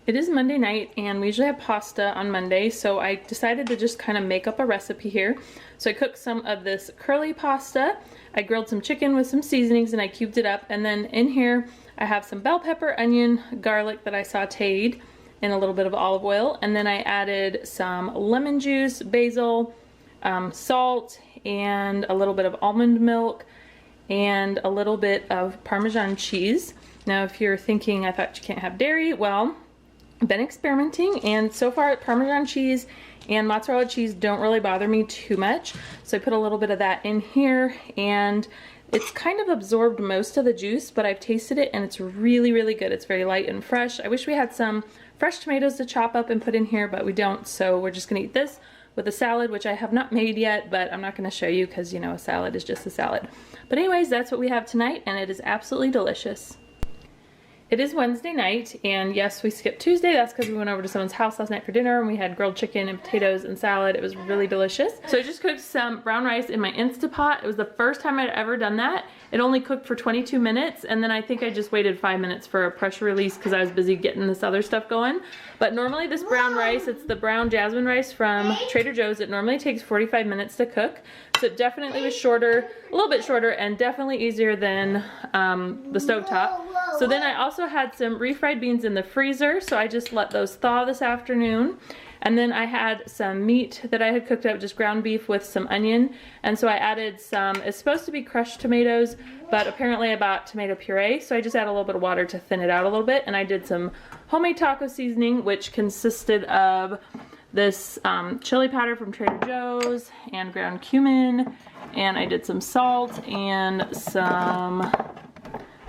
It is Monday night and we usually have pasta on Monday, so I decided to just kind of make up a recipe here. So I cooked some of this curly pasta, I grilled some chicken with some seasonings and I cubed it up, and then in here I have some bell pepper, onion, garlic that I sauteed in a little bit of olive oil, and then I added some lemon juice, basil, salt, and a little bit of almond milk, and a little bit of Parmesan cheese. Now if you're thinking, I thought you can't have dairy, well, I've been experimenting, and so far Parmesan cheese and mozzarella cheese don't really bother me too much. So I put a little bit of that in here, and it's kind of absorbed most of the juice, but I've tasted it and it's really, really good. It's very light and fresh. I wish we had some fresh tomatoes to chop up and put in here, but we don't, so we're just gonna eat this with a salad, which I have not made yet, but I'm not gonna show you because, you know, a salad is just a salad. But anyways, that's what we have tonight, and it is absolutely delicious. It is Wednesday night, and yes, we skipped Tuesday. That's because we went over to someone's house last night for dinner, and we had grilled chicken and potatoes and salad. It was really delicious. So I just cooked some brown rice in my Instapot. It was the first time I'd ever done that. It only cooked for 22 minutes, and then I think I just waited 5 minutes for a pressure release because I was busy getting this other stuff going. But normally this brown rice, it's the brown jasmine rice from Trader Joe's. It normally takes 45 minutes to cook. So it definitely was shorter, a little bit shorter, and definitely easier than the stovetop. So then I also had some refried beans in the freezer, so I just let those thaw this afternoon. And then I had some meat that I had cooked up, just ground beef with some onion. And so I added some, it's supposed to be crushed tomatoes, but apparently I bought tomato puree, so I just add a little bit of water to thin it out a little bit. And I did some homemade taco seasoning, which consisted of this chili powder from Trader Joe's and ground cumin, and I did some salt and some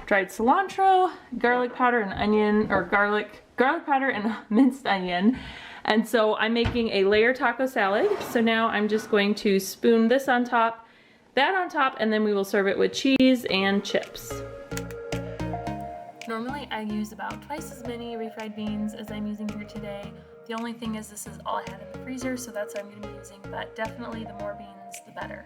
dried cilantro, garlic powder and onion, or garlic powder and minced onion. And so I'm making a layer taco salad. So now I'm just going to spoon this on top, that on top, and then we will serve it with cheese and chips. Normally I use about twice as many refried beans as I'm using here today. The only thing is this is all I had in the freezer, so that's what I'm going to be using, but definitely the more beans, the better.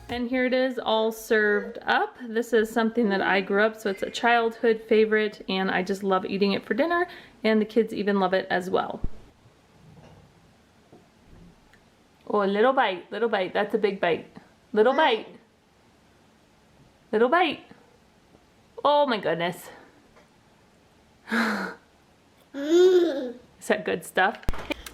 And here it is all served up. This is something that I grew up, so it's a childhood favorite, and I just love eating it for dinner, and the kids even love it as well. Oh, a little bite, that's a big bite. Little bite. Little bite. Oh my goodness. Is that good stuff?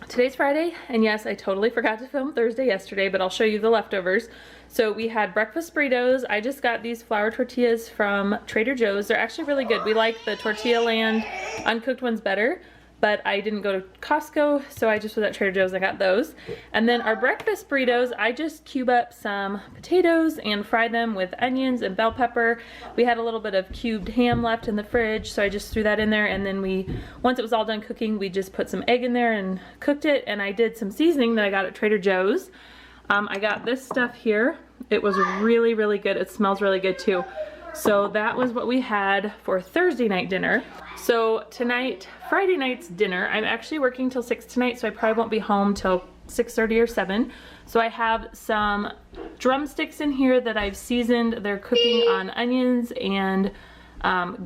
Today's Friday, and yes, I totally forgot to film Thursday yesterday, but I'll show you the leftovers. So we had breakfast burritos. I just got these flour tortillas from Trader Joe's. They're actually really good. We like the Tortilla Land uncooked ones better, but I didn't go to Costco, so I just was at Trader Joe's and I got those. And then our breakfast burritos, I just cube up some potatoes and fry them with onions and bell pepper. We had a little bit of cubed ham left in the fridge, so I just threw that in there, and then once it was all done cooking, we just put some egg in there and cooked it, and I did some seasoning that I got at Trader Joe's. I got this stuff here. It was really, really good. It smells really good too. So that was what we had for Thursday night dinner. So tonight, Friday night's dinner, I'm actually working till 6 tonight, so I probably won't be home till 6:30 or 7. So I have some drumsticks in here that I've seasoned. They're cooking on onions and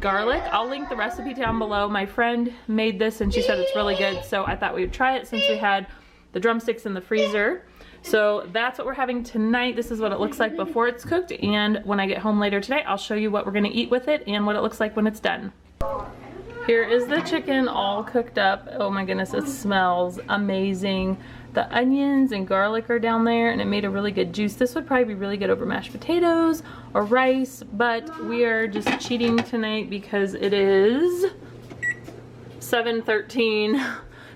garlic. I'll link the recipe down below. My friend made this and she said it's really good, so I thought we would try it since we had the drumsticks in the freezer. So that's what we're having tonight. This is what it looks like before it's cooked, and when I get home later today, I'll show you what we're gonna eat with it and what it looks like when it's done. Here is the chicken all cooked up. Oh my goodness, it smells amazing. The onions and garlic are down there, and it made a really good juice. This would probably be really good over mashed potatoes or rice, but we are just cheating tonight because it is 7:13.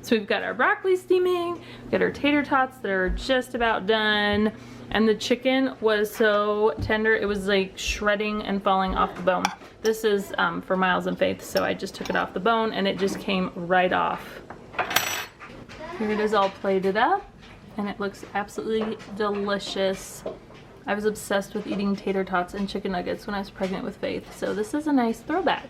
So we've got our broccoli steaming, we've got our tater tots that are just about done, and the chicken was so tender, it was like shredding and falling off the bone. This is for Miles and Faith, so I just took it off the bone and it just came right off. Here it is all plated up, and it looks absolutely delicious. I was obsessed with eating tater tots and chicken nuggets when I was pregnant with Faith, so this is a nice throwback.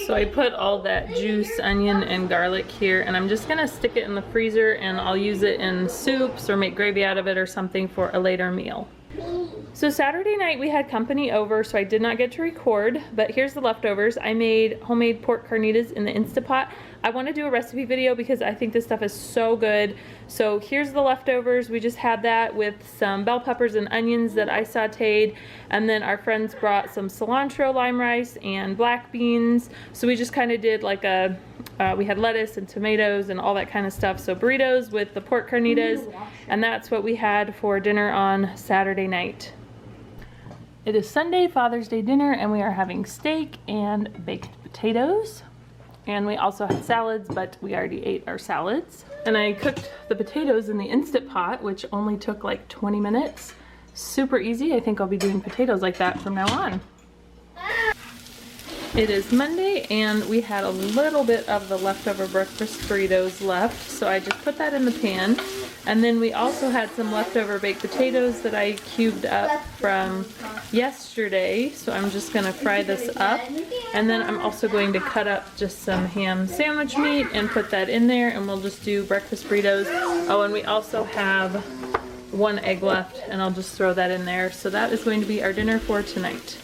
So I put all that juice, onion, and garlic here, and I'm just gonna stick it in the freezer, and I'll use it in soups or make gravy out of it or something for a later meal. So Saturday night we had company over, so I did not get to record, but here's the leftovers. I made homemade pork carnitas in the Instapot. I want to do a recipe video because I think this stuff is so good. So here's the leftovers. We just had that with some bell peppers and onions that I sauteed, and then our friends brought some cilantro, lime rice, and black beans. So we just kind of did like a, we had lettuce and tomatoes and all that kind of stuff. So burritos with the pork carnitas, and that's what we had for dinner on Saturday night. It is Sunday, Father's Day dinner, and we are having steak and baked potatoes. And we also had salads, but we already ate our salads. And I cooked the potatoes in the Instant Pot, which only took like 20 minutes. Super easy. I think I'll be doing potatoes like that from now on. It is Monday, and we had a little bit of the leftover breakfast burritos left, so I just put that in the pan. And then we also had some leftover baked potatoes that I cubed up from yesterday, so I'm just gonna fry this up. And then I'm also going to cut up just some ham sandwich meat and put that in there, and we'll just do breakfast burritos. Oh, and we also have one egg left, and I'll just throw that in there. So that is going to be our dinner for tonight.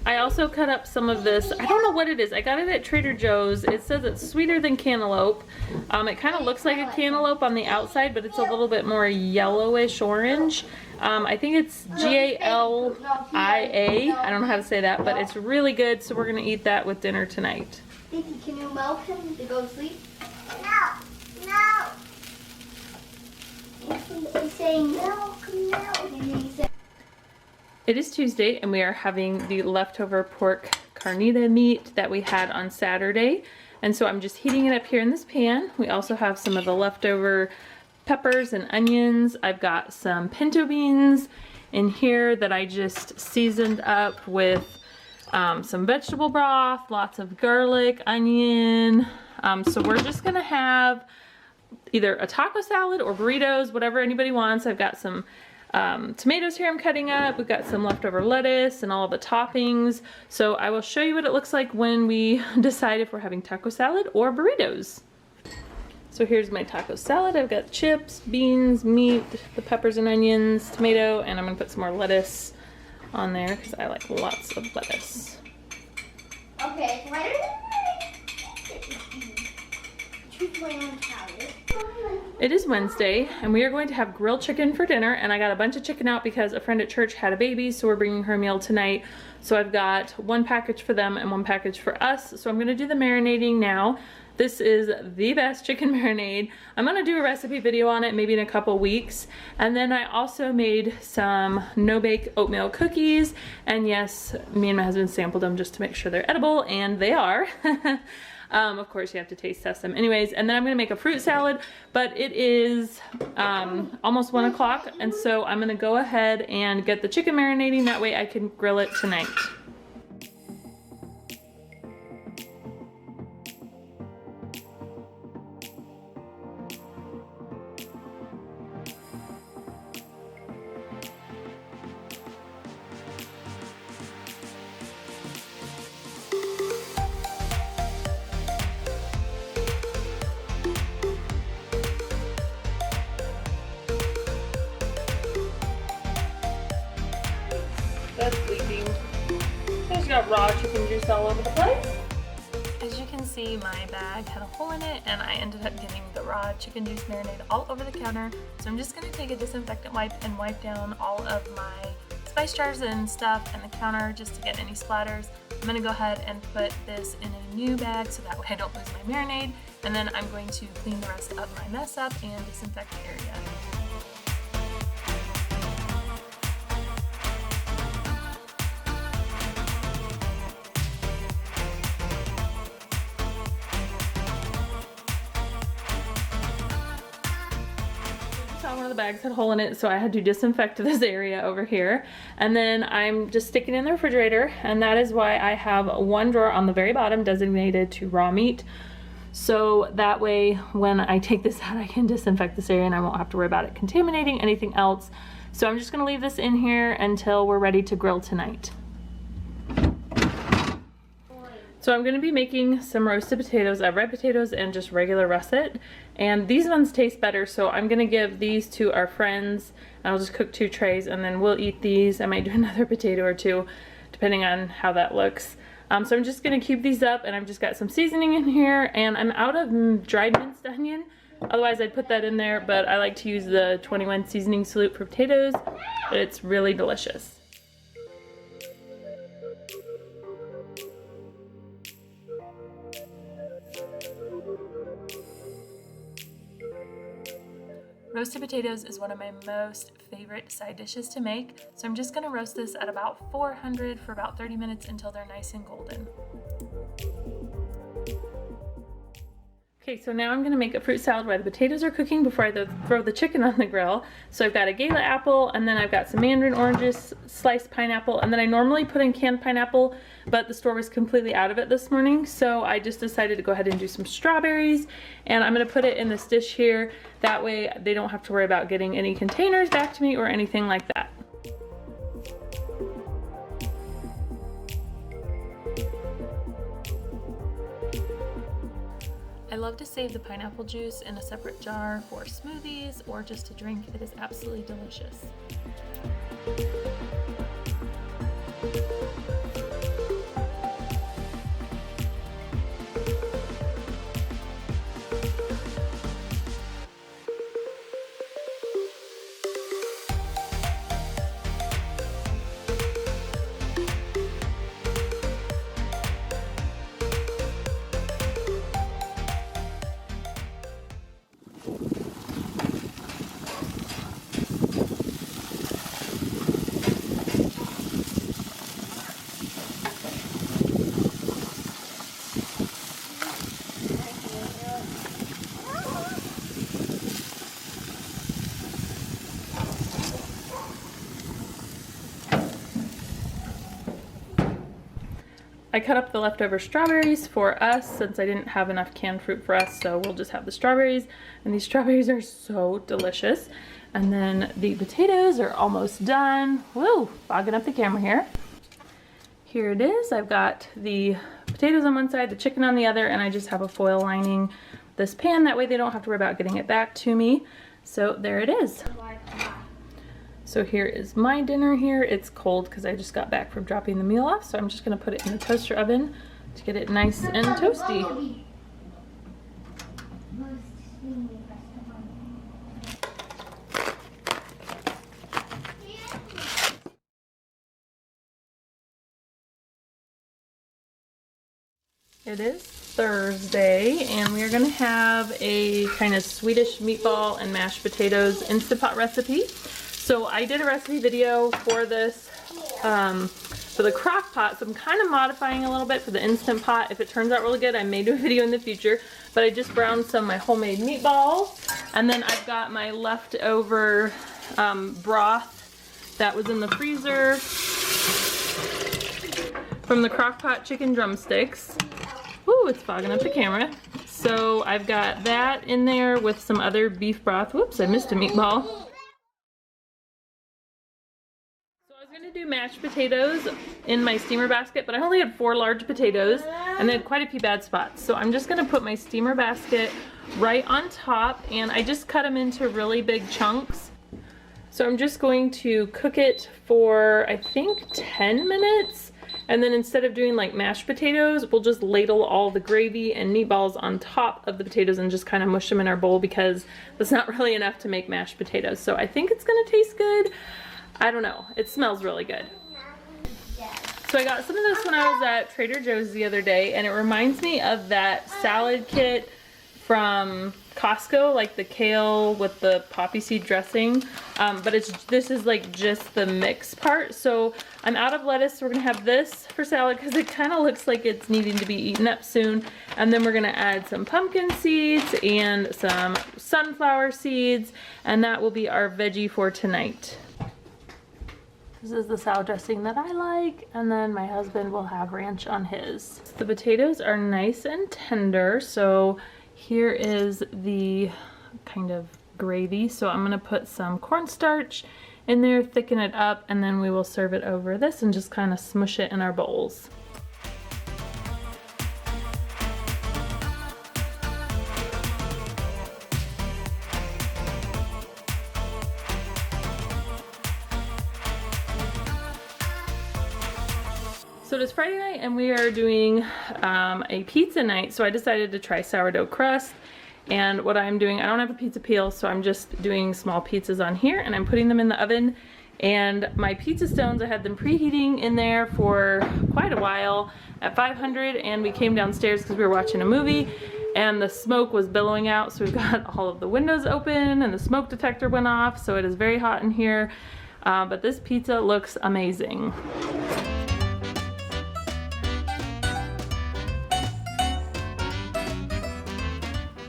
I also cut up some of this. I don't know what it is. I got it at Trader Joe's. It says it's sweeter than cantaloupe. It kind of looks like a cantaloupe on the outside, but it's a little bit more yellowish orange. I think it's G-A-L-I-A. I don't know how to say that, but it's really good, so we're going to eat that with dinner tonight. Vicky, can you milk him to go to sleep? No, no. He's saying milk, milk. And he's saying It is Tuesday, and we are having the leftover pork carnita meat that we had on Saturday. And so I'm just heating it up here in this pan. We also have some of the leftover peppers and onions. I've got some pinto beans in here that I just seasoned up with some vegetable broth, lots of garlic, onion. So we're just gonna have either a taco salad or burritos, whatever anybody wants. I've got some tomatoes here I'm cutting up. We've got some leftover lettuce and all the toppings. So I will show you what it looks like when we decide if we're having taco salad or burritos. So here's my taco salad. I've got chips, beans, meat, the peppers and onions, tomato, and I'm gonna put some more lettuce on there because I like lots of lettuce. okay, choose my own palette. It is Wednesday, and we are going to have grilled chicken for dinner, and I got a bunch of chicken out because a friend at church had a baby, so we're bringing her a meal tonight. So I've got one package for them and one package for us. So I'm gonna do the marinating now. This is the best chicken marinade. I'm gonna do a recipe video on it maybe in a couple weeks. And then I also made some no-bake oatmeal cookies. And yes, me and my husband sampled them just to make sure they're edible, and they are. Of course, you have to taste test them. Anyways, and then I'm gonna make a fruit salad, but it is almost 1 o'clock, and so I'm gonna go ahead and get the chicken marinating. That way I can grill it tonight. That's leaking. I just got raw chicken juice all over the place. As you can see, my bag had a hole in it, and I ended up getting the raw chicken juice marinade all over the counter. So I'm just going to take a disinfectant wipe and wipe down all of my spice jars and stuff and the counter just to get any splatters. I'm going to go ahead and put this in a new bag so that way I don't lose my marinade. And then I'm going to clean the rest of my mess up and disinfect the area. One of the bags had a hole in it, so I had to disinfect this area over here. And then I'm just sticking it in the refrigerator, and that is why I have one drawer on the very bottom designated to raw meat, So that way when I take this out, I can disinfect this area and I won't have to worry about it contaminating anything else. So I'm just gonna leave this in here until we're ready to grill tonight. So I'm gonna be making some roasted potatoes. I have red potatoes and just regular russet. And these ones taste better, so I'm gonna give these to our friends. I'll just cook 2 trays and then we'll eat these. I might do another potato or 2, depending on how that looks. So I'm just gonna cube these up, and I've just got some seasoning in here, and I'm out of dried minced onion. Otherwise I'd put that in there, but I like to use the 21 seasoning salute for potatoes. It's really delicious. Roasted potatoes is one of my most favorite side dishes to make, so I'm just gonna roast this at about 400 for about 30 minutes until they're nice and golden. Okay, so now I'm gonna make a fruit salad while the potatoes are cooking before I throw the chicken on the grill. So I've got a Gala apple, and then I've got some mandarin oranges, sliced pineapple, and then I normally put in canned pineapple, but the store was completely out of it this morning, so I just decided to go ahead and do some strawberries, and I'm gonna put it in this dish here. That way they don't have to worry about getting any containers back to me or anything like that. I love to save the pineapple juice in a separate jar for smoothies or just to drink. It is absolutely delicious. I cut up the leftover strawberries for us since I didn't have enough canned fruit for us, so we'll just have the strawberries, and these strawberries are so delicious. And then the potatoes are almost done. Woo, fogging up the camera here. Here it is. I've got the potatoes on one side, the chicken on the other, and I just have a foil lining this pan. That way they don't have to worry about getting it back to me. So there it is. So here is my dinner here. It's cold because I just got back from dropping the meal off, so I'm just gonna put it in the toaster oven to get it nice and toasty. It is Thursday, and we are gonna have a kind of Swedish meatball and mashed potatoes Instant Pot recipe. So I did a recipe video for this, for the crock pot, so I'm kind of modifying a little bit for the Instant Pot. If it turns out really good, I may do a video in the future, but I just browned some of my homemade meatballs, and then I've got my leftover broth that was in the freezer from the crock pot chicken drumsticks. Ooh, it's fogging up the camera. So I've got that in there with some other beef broth. Whoops, I missed a meatball. Do mashed potatoes in my steamer basket, but I only had 4 large potatoes and they had quite a few bad spots. So I'm just gonna put my steamer basket right on top, and I just cut them into really big chunks. So I'm just going to cook it for, I think, 10 minutes. And then instead of doing like mashed potatoes, we'll just ladle all the gravy and meatballs on top of the potatoes and just kind of mush them in our bowl, because that's not really enough to make mashed potatoes. So I think it's gonna taste good. I don't know. It smells really good. So I got some of this when I was at Trader Joe's the other day, and it reminds me of that salad kit from Costco, like the kale with the poppy seed dressing, but this is like just the mix part. So I'm out of lettuce, so we're gonna have this for salad because it kind of looks like it's needing to be eaten up soon. And then we're gonna add some pumpkin seeds and some sunflower seeds, and that will be our veggie for tonight. This is the salad dressing that I like, and then my husband will have ranch on his. The potatoes are nice and tender, so here is the kind of gravy. So I'm gonna put some cornstarch in there, thicken it up, and then we will serve it over this and just kind of smush it in our bowls. So it is Friday night and we are doing a pizza night, so I decided to try sourdough crust. And what I'm doing, I don't have a pizza peel, so I'm just doing small pizzas on here and I'm putting them in the oven. And my pizza stones, I had them preheating in there for quite a while at 500, and we came downstairs because we were watching a movie and the smoke was billowing out, so we've got all of the windows open and the smoke detector went off, so it is very hot in here. But this pizza looks amazing.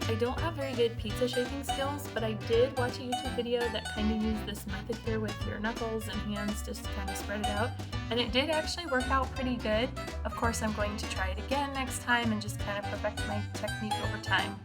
I don't have very good pizza shaping skills, but I did watch a YouTube video that kind of used this method here with your knuckles and hands just to kind of spread it out, and it did actually work out pretty good. Of course, I'm going to try it again next time and just kind of perfect my technique over time.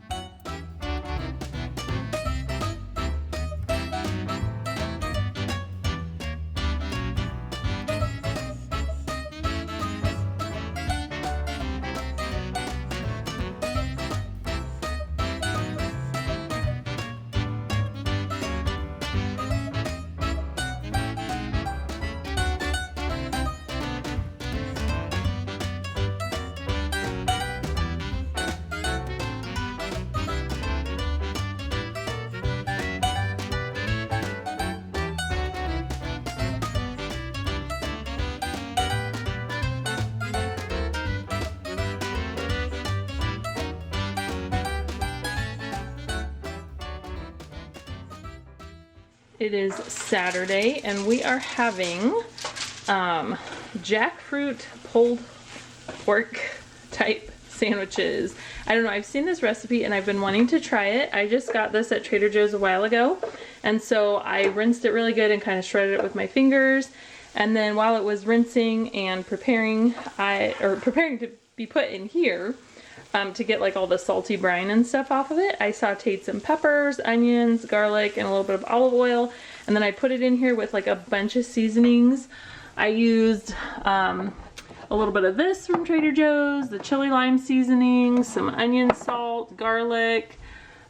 It is Saturday and we are having jackfruit pulled pork type sandwiches. I don't know, I've seen this recipe and I've been wanting to try it. I just got this at Trader Joe's a while ago, and so I rinsed it really good and kind of shredded it with my fingers. And then while it was rinsing and preparing to be put in here, to get like all the salty brine and stuff off of it, I sauteed some peppers, onions, garlic, and a little bit of olive oil, and then I put it in here with like a bunch of seasonings. I used a little bit of this from Trader Joe's, the chili lime seasoning, some onion, salt, garlic,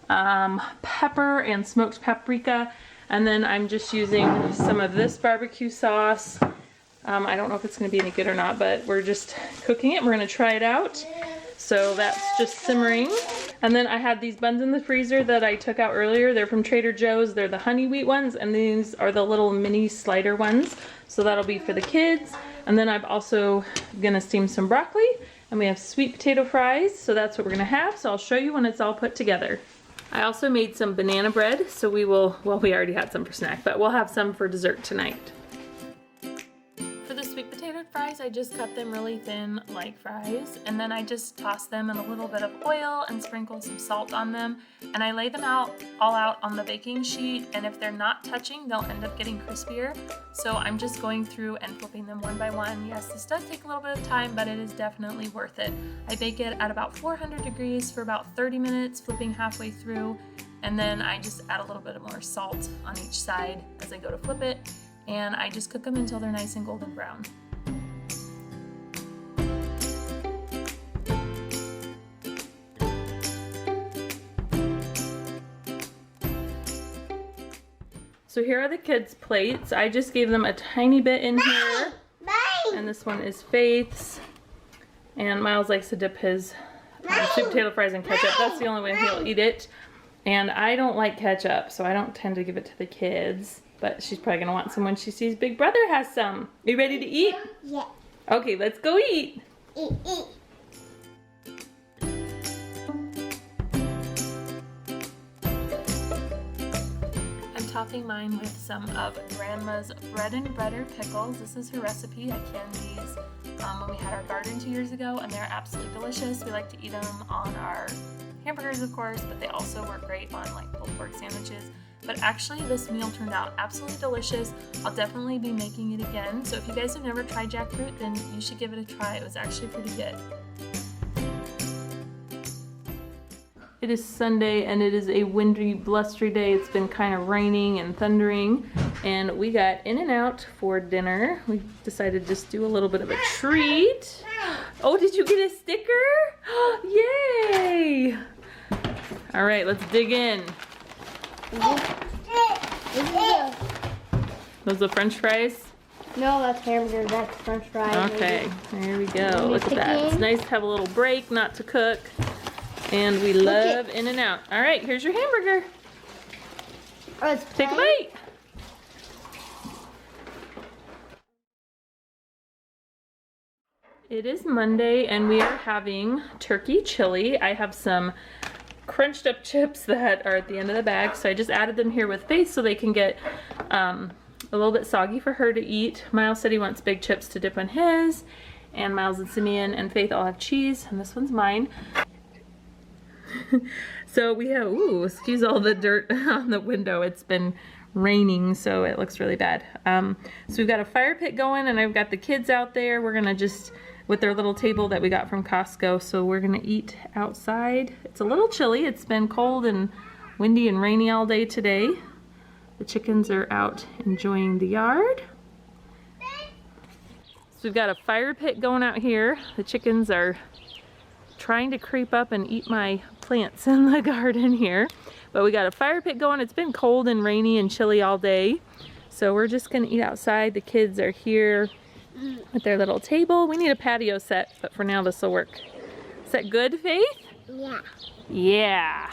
pepper, and smoked paprika, and then I'm just using some of this barbecue sauce. I don't know if it's going to be any good or not, but we're just cooking it. We're going to try it out. So that's just simmering. And then I had these buns in the freezer that I took out earlier. They're from Trader Joe's. They're the honey wheat ones, and these are the little mini slider ones. So that'll be for the kids. And then I'm also gonna steam some broccoli, and we have sweet potato fries. So that's what we're gonna have. So I'll show you when it's all put together. I also made some banana bread. So we will, well, we already had some for snack, but we'll have some for dessert tonight. For the sweet potato fries, I just cut them really thin like fries, and then I just toss them in a little bit of oil and sprinkle some salt on them, and I lay them all out on the baking sheet, and if they're not touching, they'll end up getting crispier. So I'm just going through and flipping them one by one. Yes, this does take a little bit of time, but it is definitely worth it. I bake it at about 400 degrees for about 30 minutes, flipping halfway through, and then I just add a little bit more salt on each side as I go to flip it. And I just cook them until they're nice and golden brown. So here are the kids' plates. I just gave them a tiny bit in here. And this one is Faith's. And Miles likes to dip his sweet potato fries in ketchup. That's the only way he'll eat it. And I don't like ketchup, so I don't tend to give it to the kids. But she's probably gonna want some when she sees Big Brother has some. Are you ready to eat? Yeah. Okay, let's go eat. Eat, eat. I'm topping mine with some of Grandma's bread and butter pickles. This is her recipe. I canned these when we had our garden 2 years ago, and they're absolutely delicious. We like to eat them on our hamburgers, of course, but they also work great on like pulled pork sandwiches. but actually this meal turned out absolutely delicious. I'll definitely be making it again. So if you guys have never tried jackfruit, then you should give it a try. It was actually pretty good. It is Sunday and it is a windy, blustery day. It's been kind of raining and thundering, and we got In-N-Out for dinner. We decided to just do a little bit of a treat. Oh, did you get a sticker? Yay! All right, let's dig in. Those are French fries? No, that's hamburger. That's French fries. Okay, there we go. Look at that. It's nice to have a little break, not to cook. And we love In-N-Out. All right, here's your hamburger. Take a bite. It is Monday and we are having turkey chili. I have some crunched up chips that are at the end of the bag, so I just added them here with Faith so they can get a little bit soggy for her to eat. Miles said he wants big chips to dip on his, and Miles and Simeon and Faith all have cheese, and this one's mine. So we have, ooh, excuse all the dirt on the window. It's been raining, so it looks really bad. So we've got a fire pit going, and I've got the kids out there. We're gonna just, with their little table that we got from Costco, so we're gonna eat outside. It's a little chilly. It's been cold and windy and rainy all day today. The chickens are out enjoying the yard. So we've got a fire pit going out here. The chickens are trying to creep up and eat my plants in the garden here. But we got a fire pit going. It's been cold and rainy and chilly all day. So we're just gonna eat outside. The kids are here at their little table. We need a patio set, but for now this will work. Is that good, Faith? Yeah. Yeah.